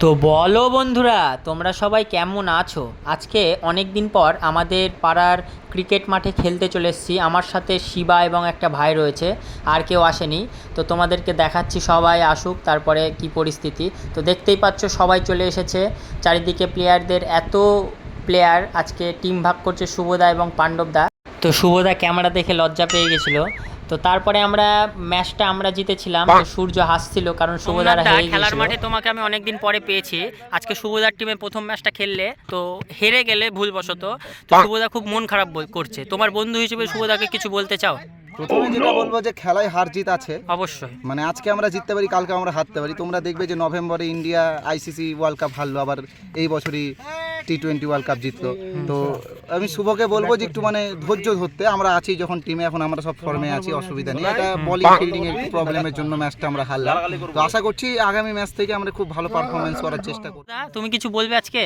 তো বলো বন্ধুরা, তোমরা সবাই কেমন আছো? আজকে অনেক দিন পর আমাদের পাড়ার ক্রিকেট মাঠে খেলতে চলে এসেছি। আমার সাথে শিবা এবং একটা ভাই রয়েছে, আর কেউ আসেনি। তো তোমাদেরকে দেখাচ্ছি, সবাই আসুক তারপরে কি পরিস্থিতি। তো দেখতেই পাচ্ছ সবাই চলে এসেছে, চারিদিকে প্লেয়ারদের এত প্লেয়ার। আজকে টিম ভাগ করছে শুভদা এবং পাণ্ডবদা। তো শুভদা ক্যামেরা দেখে লজ্জা পেয়ে গেছিলো। তো তারপরে ম্যাচটা আমরা জিতেছিলাম। তো সূর্য হাসছিল কারণ শুভদারা হেরে গিয়েছিল। খেলার মাঠে তোমাকে আমি অনেকদিন পরে পেয়েছি। আজকে শুভদার টিমে প্রথম ম্যাচটা খেললে, তো হেরে গেলে ভুলবশত। তো শুভদা খুব মন খারাপ করছে। তোমার বন্ধু হিসেবে শুভদাকে কিছু বলতে চাও? প্রথমে যেটা বলবো যে খেলায় হার জিত আছে অবশ্যই। মানে আজকে আমরা জিততে পারি, কালকে আমরা হারতে পারি। তোমরা দেখবে যে নভেম্বরে ইন্ডিয়া আইসিসি ওয়ার্ল্ড কাপ হারলো, আবার এই বছরই টি-20 ওয়ার্ল্ড কাপ জিতলো। তো আমি শুভকে বলবো যে একটু ধৈর্য ধরতে। আমরা আছি যখন টিমে, এখন আমরা সব ফর্মে আছি, অসুবিধা নেই। এটা বলিং ফিল্ডিং এর একটু প্রবলেমের জন্য ম্যাচটা আমরা হারলাম। তো আশা করছি আগামী ম্যাচ থেকে আমরা খুব ভালো পারফরমেন্স করার চেষ্টা করব। তুমি কিছু বলবে আজকে?